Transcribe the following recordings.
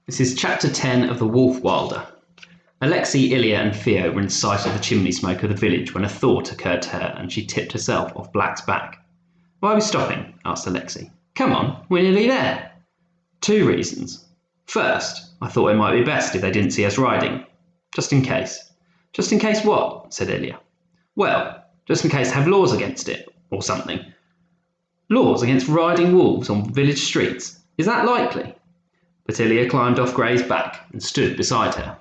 This is chapter 10 of The Wolf Wilder. Alexei, Ilya and Theo were in sight of the chimney smoke of the village when a thought occurred to her and she tipped herself off Black's back. "Why are we stopping?" asked Alexei. "Come on, we're nearly there." "Two reasons. First, I thought it might be best if they didn't see us riding. Just in case." "Just in case what?" said Ilya. "Well, just in case they have laws against it, or something." "Laws against riding wolves on village streets? Is that likely?" But Ilya climbed off Grey's back and stood beside her.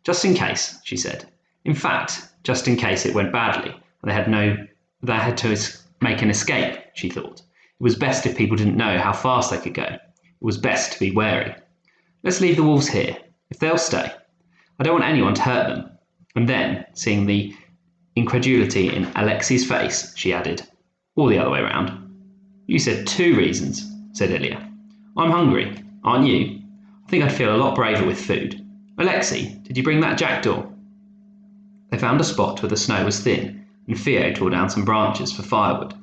"Just in case," she said. "In fact, just in case it went badly and they had to make an escape," she thought. It was best if people didn't know how fast they could go. It was best to be wary. "Let's leave the wolves here, if they'll stay. I don't want anyone to hurt them." And then, seeing the incredulity in Alexei's face, she added, "Or the other way round." "You said two reasons," said Ilya. "I'm hungry, aren't you? I think I'd feel a lot braver with food. Alexei, did you bring that jackdaw?" They found a spot where the snow was thin, and Theo tore down some branches for firewood.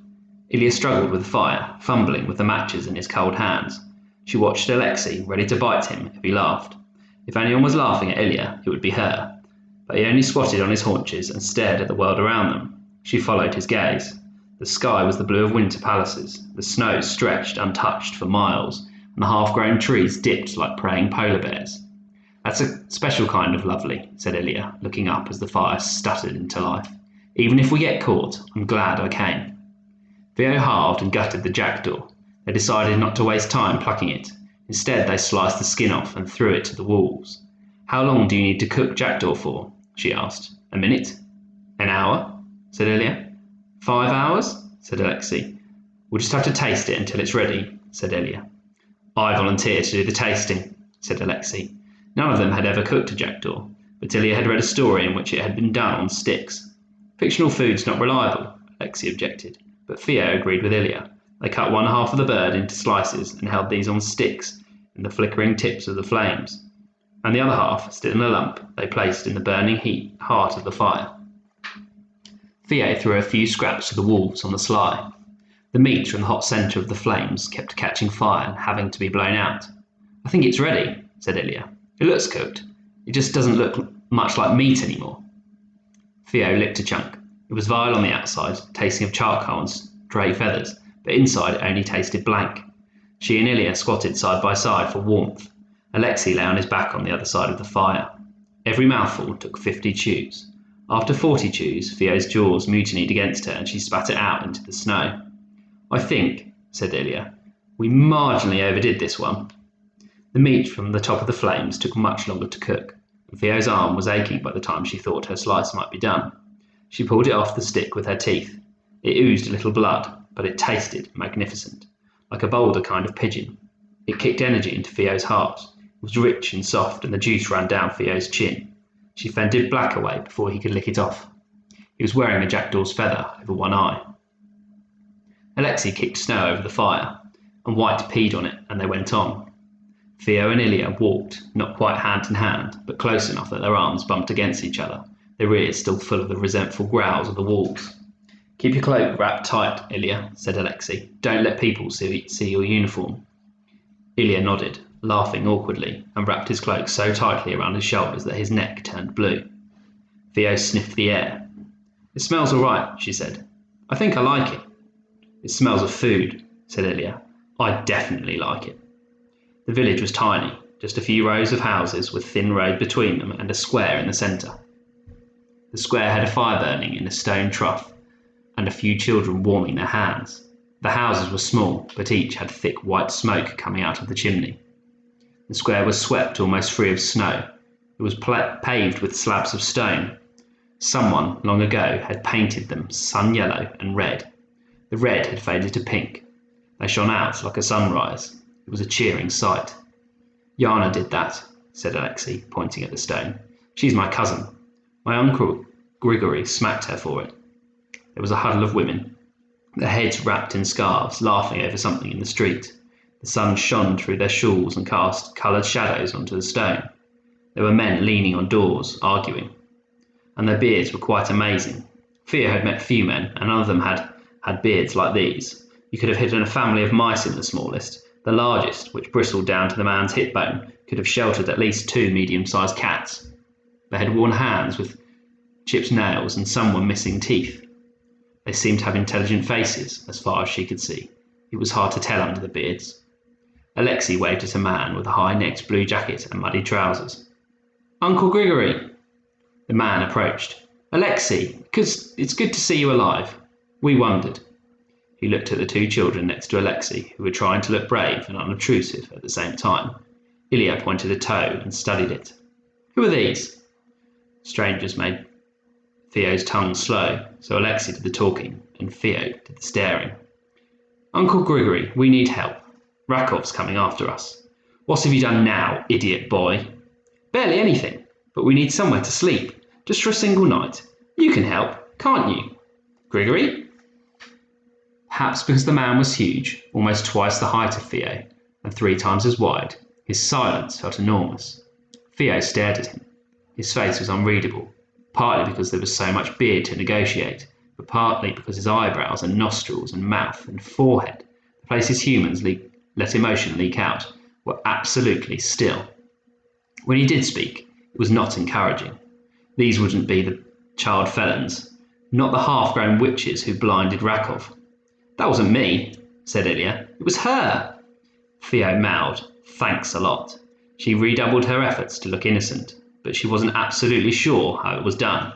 Ilya struggled with the fire, fumbling with the matches in his cold hands. She watched Alexei, ready to bite him if he laughed. If anyone was laughing at Ilya, it would be her. But he only squatted on his haunches and stared at the world around them. She followed his gaze. The sky was the blue of winter palaces. The snow stretched untouched for miles, and the half-grown trees dipped like praying polar bears. "That's a special kind of lovely," said Ilya, looking up as the fire stuttered into life. "Even if we get caught, I'm glad I came." Theo halved and gutted the jackdaw. They decided not to waste time plucking it. Instead, they sliced the skin off and threw it to the wolves. "How long do you need to cook jackdaw for?" she asked. "A minute?" "An hour?" said Ilya. "5 hours?" said Alexei. "We'll just have to taste it until it's ready," said Ilya. "I volunteer to do the tasting," said Alexei. None of them had ever cooked a jackdaw, but Ilya had read a story in which it had been done on sticks. "Fictional food's not reliable," Alexei objected, but Theo agreed with Ilya. They cut one half of the bird into slices and held these on sticks in the flickering tips of the flames, and the other half, still in a lump, they placed in the burning heart of the fire. Theo threw a few scraps to the wolves on the sly. The meat from the hot centre of the flames kept catching fire and having to be blown out. "I think it's ready," said Ilya. "It looks cooked. It just doesn't look much like meat anymore." Theo licked a chunk. It was vile on the outside, tasting of charcoal and stray feathers, but inside it only tasted blank. She and Ilya squatted side by side for warmth. Alexei lay on his back on the other side of the fire. Every mouthful took 50 chews. After 40 chews, Theo's jaws mutinied against her and she spat it out into the snow. "I think," said Ilya, "we marginally overdid this one." The meat from the top of the flames took much longer to cook, and Theo's arm was aching by the time she thought her slice might be done. She pulled it off the stick with her teeth. It oozed a little blood, but it tasted magnificent, like a bolder kind of pigeon. It kicked energy into Theo's heart. It was rich and soft, and the juice ran down Theo's chin. She fended Black away before he could lick it off. He was wearing a jackdaw's feather over one eye. Alexei kicked snow over the fire, and White peed on it, and they went on. Theo and Ilya walked, not quite hand in hand, but close enough that their arms bumped against each other, their ears still full of the resentful growls of the wolves. "Keep your cloak wrapped tight, Ilya," said Alexei. "Don't let people see your uniform." Ilya nodded, laughing awkwardly, and wrapped his cloak so tightly around his shoulders that his neck turned blue. Theo sniffed the air. "It smells all right," she said. "I think I like it." "It smells of food," said Ilya. "I definitely like it." The village was tiny, just a few rows of houses with thin road between them and a square in the centre. The square had a fire burning in a stone trough and a few children warming their hands. The houses were small, but each had thick white smoke coming out of the chimney. The square was swept almost free of snow. It was paved with slabs of stone. Someone, long ago, had painted them sun yellow and red. The red had faded to pink. They shone out like a sunrise. It was a cheering sight. "Yana did that," said Alexei, pointing at the stone. "She's my cousin. My uncle Grigory smacked her for it." There was a huddle of women, their heads wrapped in scarves, laughing over something in the street. The sun shone through their shawls and cast coloured shadows onto the stone. There were men leaning on doors, arguing, and their beards were quite amazing. Theo had met few men, and none of them had beards like these. You could have hidden a family of mice in the smallest, The largest, which bristled down to the man's hip bone, could have sheltered at least 2 medium-sized cats. They had worn hands with chipped nails, and some were missing teeth. They seemed to have intelligent faces, as far as she could see. It was hard to tell under the beards. Alexei waved at a man with a high-necked blue jacket and muddy trousers. "Uncle Grigory!" The man approached. "Alexei, it's good to see you alive." We wondered. He looked at the 2 children next to Alexei, who were trying to look brave and unobtrusive at the same time. Ilya pointed a toe and studied it. "Who are these?" Strangers made Theo's tongue slow, so Alexei did the talking and Theo did the staring. "Uncle Grigory, we need help. Rakov's coming after us." "What have you done now, idiot boy?" "Barely anything, but we need somewhere to sleep, just for a single night. You can help, can't you, Grigory?" Perhaps because the man was huge, almost twice the height of Theo, and 3 times as wide, his silence felt enormous. Theo stared at him. His face was unreadable, partly because there was so much beard to negotiate, but partly because his eyebrows and nostrils and mouth and forehead, the places humans let emotion leak out, were absolutely still. When he did speak, it was not encouraging. These wouldn't be the child felons, not the half-grown witches who blinded Rakov. "That wasn't me," said Ilya. "It was her." Theo mouthed, "Thanks a lot." She redoubled her efforts to look innocent, but she wasn't absolutely sure how it was done.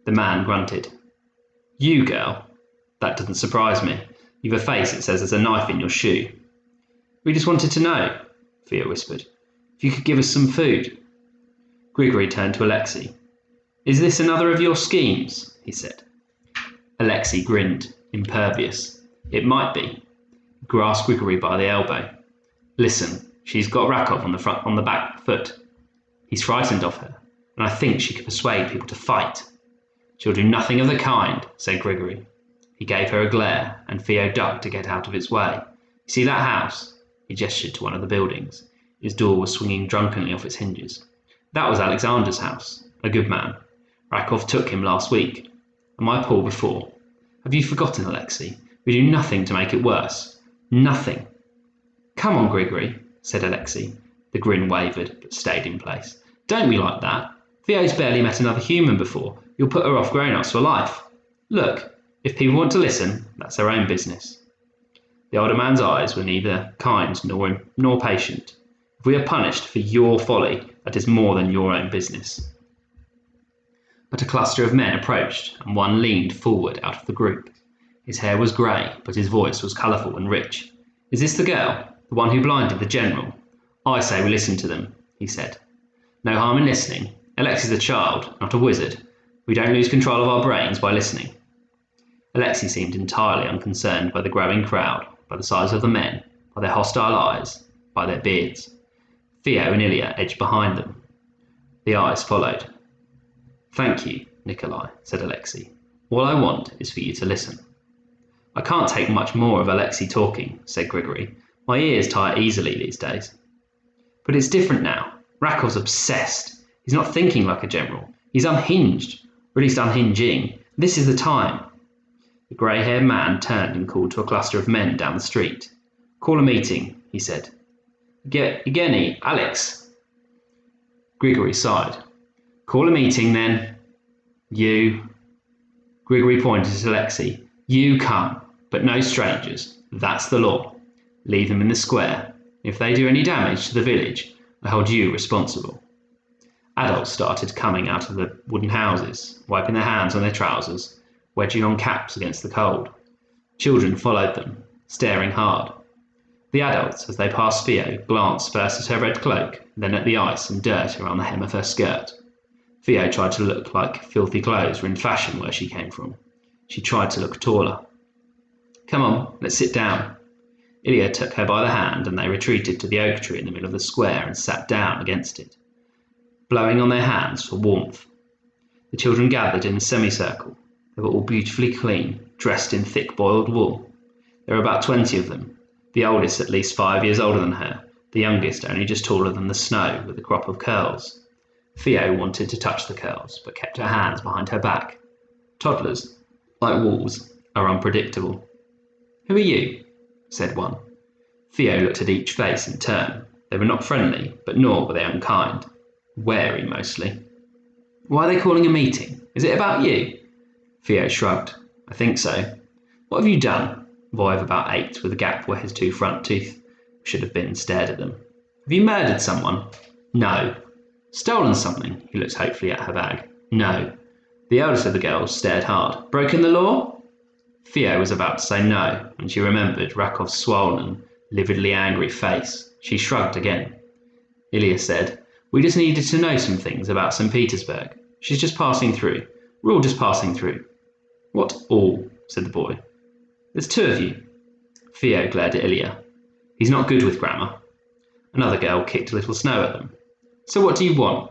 The man grunted. "You, girl? That doesn't surprise me. You've a face that says there's a knife in your shoe." "We just wanted to know," Theo whispered, "if you could give us some food." Grigory turned to Alexei. "Is this another of your schemes?" he said. Alexei grinned, impervious. "It might be." He grasped Grigory by the elbow. "Listen, she's got Rakov on the back foot. He's frightened of her, and I think she could persuade people to fight." "She'll do nothing of the kind," said Grigory. He gave her a glare, and Theo ducked to get out of its way. "You see that house?" He gestured to one of the buildings. His door was swinging drunkenly off its hinges. "That was Alexander's house, a good man. Rakov took him last week. And my Paul before. Have you forgotten, Alexei? We do nothing to make it worse. Nothing." "Come on, Grigory," said Alexei. The grin wavered, but stayed in place. "Don't be like that. Theo's barely met another human before. You'll put her off grown-ups for life. Look, if people want to listen, that's their own business." The older man's eyes were neither kind nor patient. "If we are punished for your folly, that is more than your own business." But a cluster of men approached, and one leaned forward out of the group. His hair was grey, but his voice was colourful and rich. "Is this the girl? The one who blinded the general?" "I say we listen to them," he said. "No harm in listening. Alexei's a child, not a wizard. We don't lose control of our brains by listening." Alexei seemed entirely unconcerned by the growing crowd, by the size of the men, by their hostile eyes, by their beards. Theo and Ilya edged behind them. The eyes followed. "Thank you, Nikolai," said Alexei. "All I want is for you to listen." "I can't take much more of Alexei talking," said Grigory. "My ears tire easily these days." "But it's different now. Rakov's obsessed. He's not thinking like a general. He's unhinged, or at least unhinging. This is the time." The grey-haired man turned and called to a cluster of men down the street. "Call a meeting," he said. Evgeny, Alex." Grigory sighed. "Call a meeting, then. You." Grigory pointed at Alexei. "You come, but no strangers. That's the law. Leave them in the square. If they do any damage to the village, I hold you responsible." Adults started coming out of the wooden houses, wiping their hands on their trousers, wedging on caps against the cold. Children followed them, staring hard. The adults, as they passed Theo, glanced first at her red cloak, then at the ice and dirt around the hem of her skirt. Theo tried to look like filthy clothes were in fashion where she came from. She tried to look taller. "Come on, let's sit down." Ilya took her by the hand, and they retreated to the oak tree in the middle of the square and sat down against it, blowing on their hands for warmth. The children gathered in a semicircle. They were all beautifully clean, dressed in thick boiled wool. There were about 20 of them, the oldest at least 5 years older than her, the youngest only just taller than the snow, with a crop of curls. Theo wanted to touch the curls, but kept her hands behind her back. Theo looked at each face in turn. They were not friendly, but nor were they unkind. Wary, mostly. Why are they calling a meeting? Is it about you? Theo shrugged. I think so. What have you done? A boy of about 8, with a gap where his 2 front teeth should have been, stared at them. Have you murdered someone? No. Stolen something? He looked hopefully at her bag. No. The eldest of the girls stared hard. Broken the law? Theo was about to say no, when she remembered Rakov's swollen, lividly angry face. She shrugged again. Ilya said, We just needed to know some things about St. Petersburg. She's just passing through. We're all just passing through. What all? Said the boy. There's 2 of you. Theo glared at Ilya. He's not good with grammar. Another girl kicked a little snow at them. So what do you want?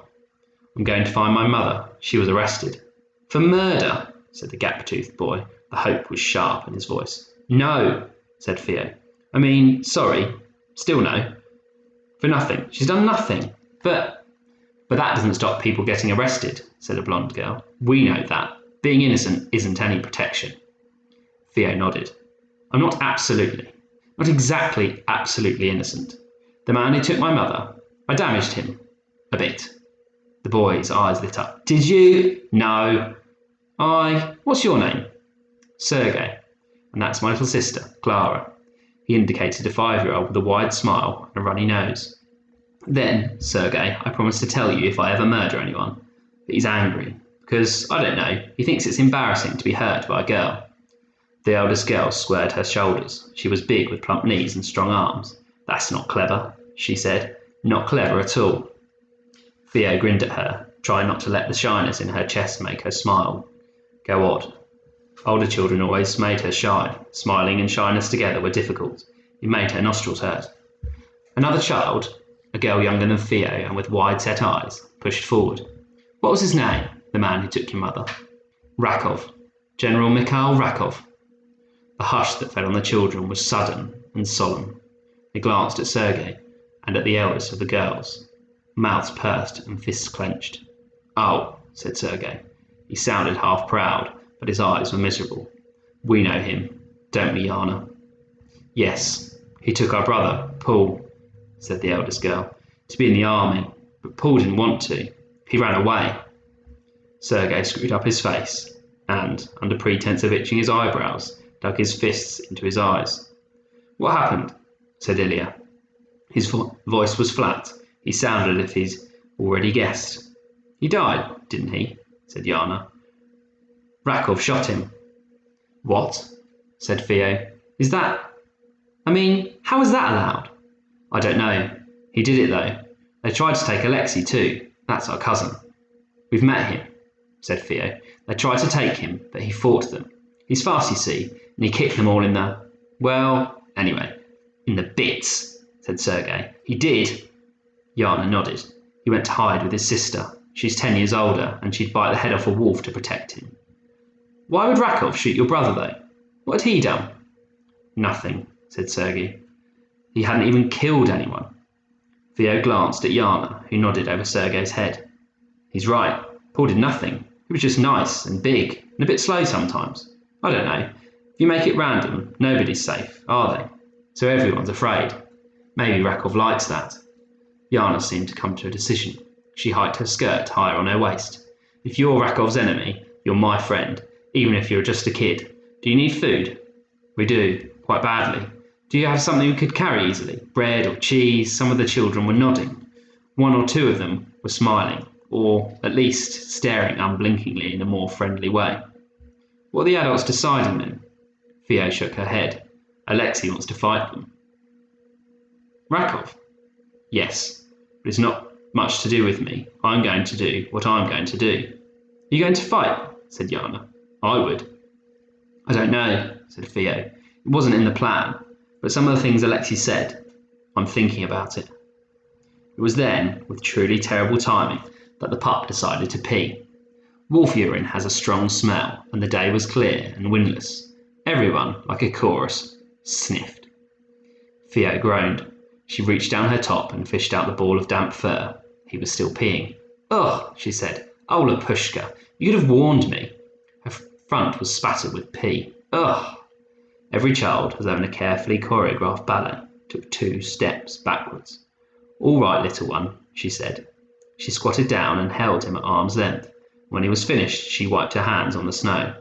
I'm going to find my mother. She was arrested. For murder, said the gap-toothed boy. The hope was sharp in his voice. No, said Theo. I mean, sorry. Still no. For nothing. She's done nothing. But that doesn't stop people getting arrested, said a blonde girl. We know that. Being innocent isn't any protection. Theo nodded. I'm not exactly absolutely innocent. The man who took my mother, I damaged him. A bit. The boy's eyes lit up. Did you? No. What's your name? Sergei. And that's my little sister, Clara. He indicated a 5-year-old with a wide smile and a runny nose. Then, Sergei, I promise to tell you if I ever murder anyone. But he's angry, because, I don't know, he thinks it's embarrassing to be hurt by a girl. The eldest girl squared her shoulders. She was big with plump knees and strong arms. That's not clever, she said. Not clever at all. Theo grinned at her, trying not to let the shyness in her chest make her smile go odd. Older children always made her shy. Smiling and shyness together were difficult. It made her nostrils hurt. Another child, a girl younger than Theo and with wide-set eyes, pushed forward. What was his name, the man who took your mother? Rakov. General Mikhail Rakov. The hush that fell on the children was sudden and solemn. They glanced at Sergei and at the eldest of the girls. Mouths pursed and fists clenched. Oh, said Sergei. He sounded half proud, but his eyes were miserable. We know him, don't we, Yana? Yes, he took our brother, Paul, said the eldest girl, to be in the army, but Paul didn't want to. He ran away. Sergei screwed up his face and, under pretense of itching his eyebrows, dug his fists into his eyes. What happened? Said Ilya. His voice was flat. He sounded as if he'd already guessed. He died, didn't he? Said Yana. Rakov shot him. What? Said Theo. Is that... how is that allowed? I don't know. He did it though. They tried to take Alexei too. That's our cousin. We've met him, said Theo. They tried to take him, but he fought them. He's fast, you see, and he kicked them all in the... Well, anyway, in the bits, said Sergei. He did. Yana nodded. He went to hide with his sister. She's 10 years older, and she'd bite the head off a wolf to protect him. Why would Rakov shoot your brother, though? What had he done? Nothing, said Sergei. He hadn't even killed anyone. Theo glanced at Yana, who nodded over Sergei's head. He's right. Paul did nothing. He was just nice and big, and a bit slow sometimes. I don't know. If you make it random, nobody's safe, are they? So everyone's afraid. Maybe Rakov likes that. Yana seemed to come to a decision. She hiked her skirt higher on her waist. If you're Rakov's enemy, you're my friend, even if you're just a kid. Do you need food? We do, quite badly. Do you have something we could carry easily? Bread or cheese? Some of the children were nodding. 1 or 2 of them were smiling, or at least staring unblinkingly in a more friendly way. What are the adults deciding then? Theo shook her head. Alexei wants to fight them. Rakov? Yes, but it's not much to do with me. I'm going to do what I'm going to do. Are you going to fight? Said Yana. I would. I don't know, said Theo. It wasn't in the plan, but some of the things Alexei said, I'm thinking about it. It was then, with truly terrible timing, that the pup decided to pee. Wolf urine has a strong smell, and the day was clear and windless. Everyone, like a chorus, sniffed. Theo groaned. She reached down her top and fished out the ball of damp fur. He was still peeing. Ugh, she said. Oh, Lapushka, you could have warned me. Her front was spattered with pee. Ugh. Every child has owned a carefully choreographed ballet took 2 steps backwards. "All right, little one," she said. She squatted down and held him at arm's length. When he was finished, she wiped her hands on the snow.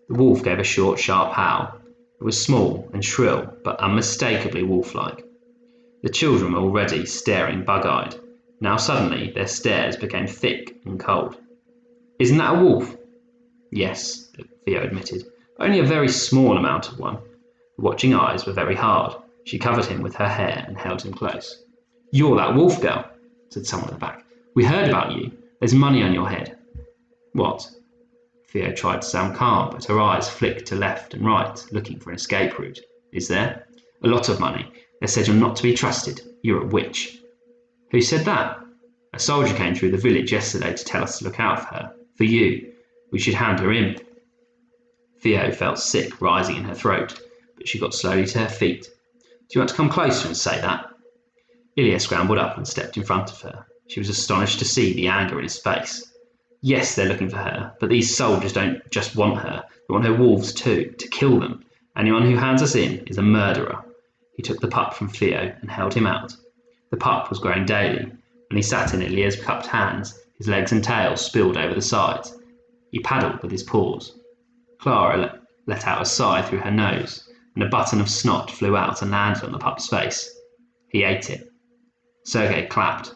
The wolf gave a short, sharp howl. It was small and shrill, but unmistakably wolf-like. The children were already staring bug-eyed. Now suddenly their stares became thick and cold. "Isn't that a wolf?" "Yes," Theo admitted. "Only a very small amount of one." The watching eyes were very hard. She covered him with her hair and held him close. "You're that wolf girl," said someone at the back. "We heard about you. There's money on your head." "What?" Theo tried to sound calm, but her eyes flicked to left and right, looking for an escape route. "Is there?" "A lot of money. They said you're not to be trusted. You're a witch." "Who said that?" "A soldier came through the village yesterday to tell us to look out for her. For you. We should hand her in." Theo felt sick rising in her throat, but she got slowly to her feet. "Do you want to come closer and say that?" Ilya scrambled up and stepped in front of her. She was astonished to see the anger in his face. "Yes, they're looking for her, but these soldiers don't just want her. They want her wolves too, to kill them. Anyone who hands us in is a murderer." He took the pup from Theo and held him out. The pup was growing daily. When he sat in Ilya's cupped hands, his legs and tail spilled over the sides. He paddled with his paws. Clara let out a sigh through her nose, and a button of snot flew out and landed on the pup's face. He ate it. Sergei clapped.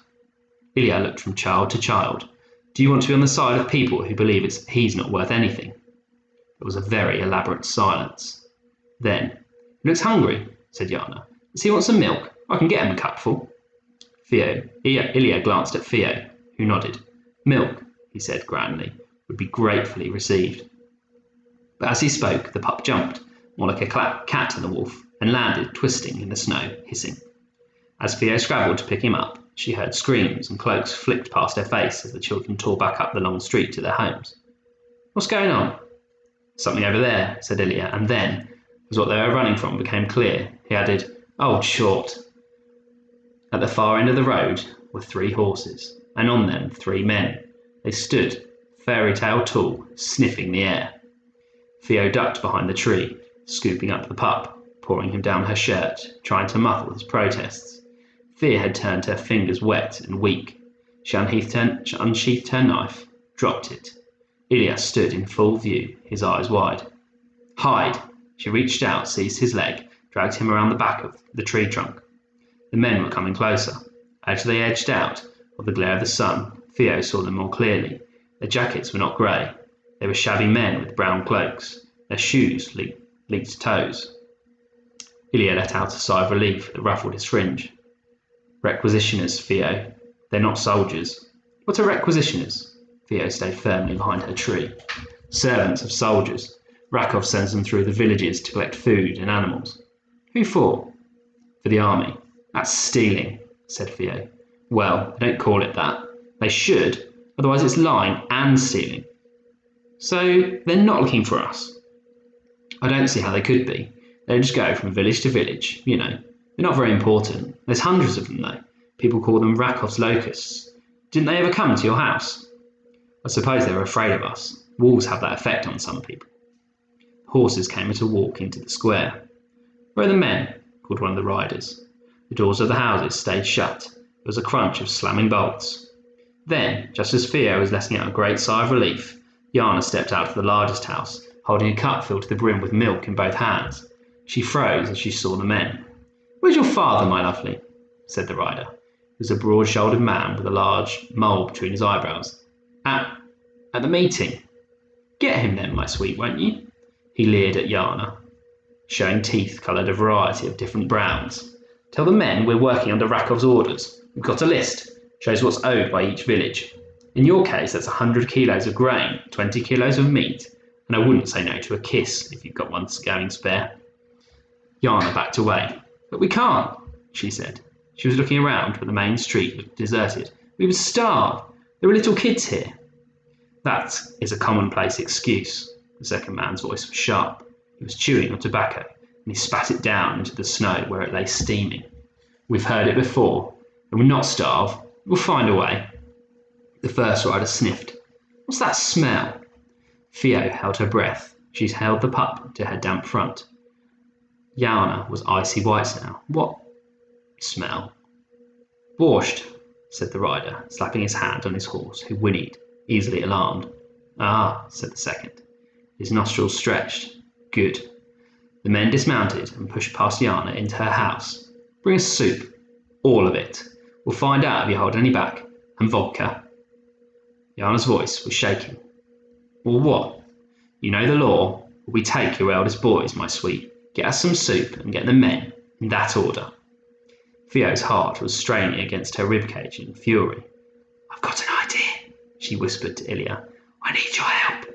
Ilya looked from child to child. "Do you want to be on the side of people who believe he's not worth anything?" There was a very elaborate silence. Then, "He looks hungry," said Yana. "Does he want some milk? I can get him a cupful." Ilya glanced at Theo, who nodded. "Milk," he said grandly, "would be gratefully received." But as he spoke, the pup jumped, more like a cat than a wolf, and landed, twisting in the snow, hissing. As Theo scrabbled to pick him up, she heard screams and cloaks flicked past her face as the children tore back up the long street to their homes. "What's going on?" "Something over there," said Ilya, and then, as what they were running from became clear, he added, "Old short." At the far end of the road were 3 horses, and on them 3 men. They stood, fairy tale tall, sniffing the air. Theo ducked behind the tree, scooping up the pup, pouring him down her shirt, trying to muffle his protests. Fear had turned her fingers wet and weak. She unsheathed her knife, dropped it. Ilya stood in full view, his eyes wide. "Hide!" She reached out, seized his leg, dragged him around the back of the tree trunk. The men were coming closer. As they edged out of the glare of the sun, Theo saw them more clearly. Their jackets were not grey. They were shabby men with brown cloaks. Their shoes leaked toes. Ilya let out a sigh of relief that ruffled his fringe. "Requisitioners, Theo. They're not soldiers." "What are requisitioners?" Theo stayed firmly behind her tree. "Servants of soldiers. Rakov sends them through the villages to collect food and animals." "Who for?" "For the army." "That's stealing," said Theo. "Well, they don't call it that. They should, otherwise it's lying and stealing." "So they're not looking for us?" "I don't see how they could be. They just go from village to village, you know. They're not very important. There's hundreds of them, though. People call them Rakov's locusts. Didn't they ever come to your house?" "I suppose they were afraid of us. Wolves have that effect on some people." Horses came at a walk into the square. "Where are the men?" called one of the riders. The doors of the houses stayed shut. There was a crunch of slamming bolts. Then, just as Theo was letting out a great sigh of relief, Yana stepped out of the largest house, holding a cup filled to the brim with milk in both hands. She froze as she saw the men. "Where's your father, my lovely?" said the rider. He was a broad-shouldered man with a large mole between his eyebrows. At the meeting." "Get him then, my sweet, won't you?" He leered at Yana, showing teeth coloured a variety of different browns. "Tell the men we're working under Rakov's orders. We've got a list. Shows what's owed by each village. In your case, that's 100 kilos of grain, 20 kilos of meat, and I wouldn't say no to a kiss if you've got one going spare." Yana backed away. "But we can't," she said. She was looking around, but the main street looked deserted. "We would starve. There are little kids here." "That is a commonplace excuse." The second man's voice was sharp. He was chewing on tobacco, and he spat it down into the snow where it lay steaming. "We've heard it before. And we'll not starve. We'll find a way." The first rider sniffed. "What's that smell?" Theo held her breath. She held the pup to her damp front. Yana was icy white now. What Smell. Borscht, said the rider, slapping his hand on his horse, who whinnied, easily alarmed. Ah, said the second. His nostrils stretched. Good. The men dismounted and pushed past Yana into her house. Bring us soup. All of it. We'll find out if you hold any back. And vodka. Yana's voice was shaking. Well, what? You know the law. We take your eldest boys, my sweet. Get us some soup and get the men, in that order. Theo's heart was straining against her ribcage in fury. I've got an idea, she whispered to Ilya. I need your help.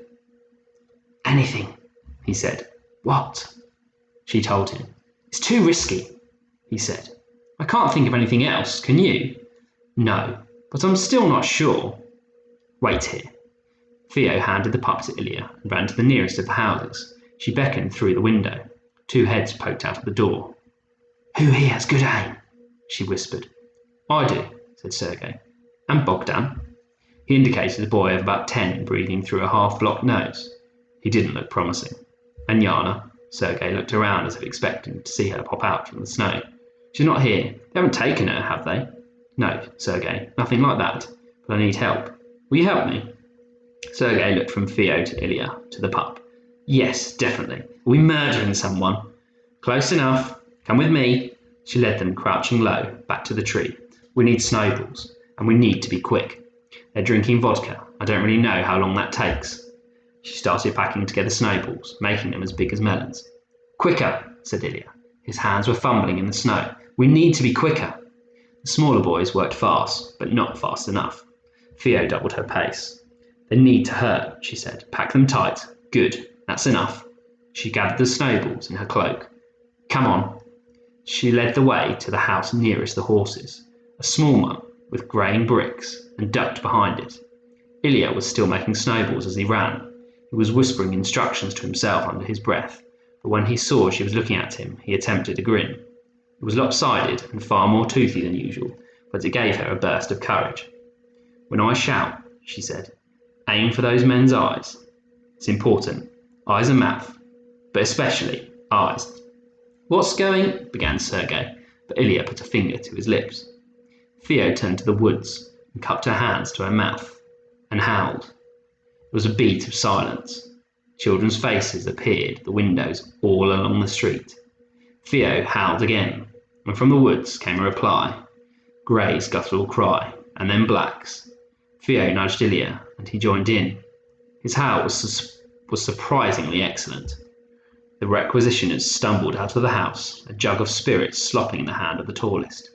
Anything, he said. What? She told him. It's too risky, he said. I can't think of anything else, can you? No, but I'm still not sure. Wait here. Theo handed the pup to Ilya and ran to the nearest of the houses. She beckoned through the window. 2 heads poked out of the door. Who here has good aim? She whispered. I do, said Sergei. And Bogdan? He indicated a boy of about 10 breathing through a half-blocked nose. He didn't look promising. And Yana? Sergei looked around as if expecting to see her pop out from the snow. She's not here. They haven't taken her, have they? No, Sergei, nothing like that. But I need help. Will you help me? Sergei looked from Theo to Ilya to the pup. Yes, definitely. Are we murdering someone? Close enough. Come with me. She led them crouching low, back to the tree. We need snowballs, and we need to be quick. They're drinking vodka. I don't really know how long that takes. She started packing together snowballs, making them as big as melons. Quicker, said Ilya. His hands were fumbling in the snow. We need to be quicker. The smaller boys worked fast, but not fast enough. Theo doubled her pace. They need to hurt, she said. Pack them tight. Good. That's enough. She gathered the snowballs in her cloak. Come on. She led the way to the house nearest the horses, a small one with greying bricks, and ducked behind it. Ilya was still making snowballs as he ran. He was whispering instructions to himself under his breath, but when he saw she was looking at him, he attempted a grin. It was lopsided and far more toothy than usual, but it gave her a burst of courage. When I shout, she said, aim for those men's eyes. It's important. Eyes and mouth, but especially eyes. What's going? Began Sergei, but Ilya put a finger to his lips. Theo turned to the woods and cupped her hands to her mouth and howled. There was a beat of silence. Children's faces appeared at the windows all along the street. Theo howled again, and from the woods came a reply. Grey's guttural cry, and then Black's. Theo nudged Ilya, and he joined in. His howl was surprisingly excellent. The Requisitioners stumbled out of the house, a jug of spirits slopping in the hand of the tallest.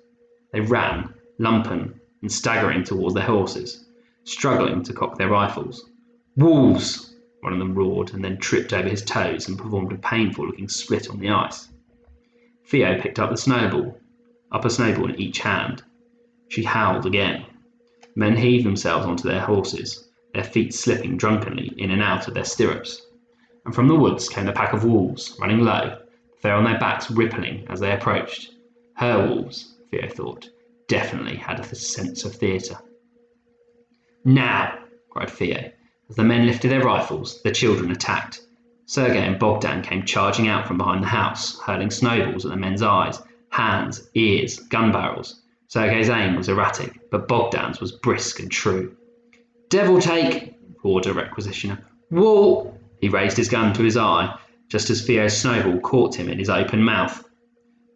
They ran, lumpen and staggering towards their horses, struggling to cock their rifles. Wolves! One of them roared, and then tripped over his toes and performed a painful-looking split on the ice. Theo picked up a snowball in each hand. She howled again. Men heaved themselves onto their horses, their feet slipping drunkenly in and out of their stirrups. And from the woods came a pack of wolves, running low, fell on their backs rippling as they approached. Her wolves, Theo thought, definitely had a sense of theatre. Now, cried Theo. As the men lifted their rifles, the children attacked. Sergei and Bogdan came charging out from behind the house, hurling snowballs at the men's eyes, hands, ears, gun barrels. Sergei's aim was erratic, but Bogdan's was brisk and true. Devil take, roared a requisitioner. Wall! He raised his gun to his eye, just as Theo's snowball caught him in his open mouth.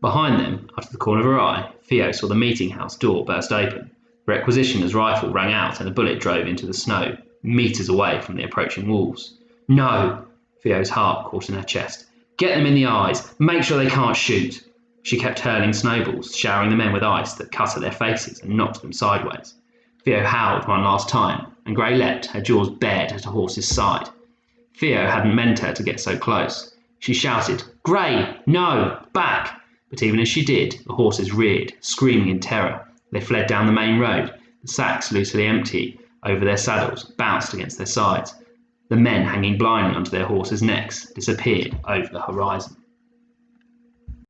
Behind them, out of the corner of her eye, Theo saw the meeting house door burst open. The requisitioner's rifle rang out and a bullet drove into the snow, meters away from the approaching wolves. No! Theo's heart caught in her chest. Get them in the eyes. Make sure they can't shoot. She kept hurling snowballs, showering the men with ice that cut at their faces and knocked them sideways. Theo howled one last time, and Grey leapt, her jaws bared at her horse's side. Theo hadn't meant her to get so close. She shouted, Grey, no, back! But even as she did, the horses reared, screaming in terror. They fled down the main road, the sacks loosely empty over their saddles, bounced against their sides. The men hanging blindly onto their horses' necks disappeared over the horizon.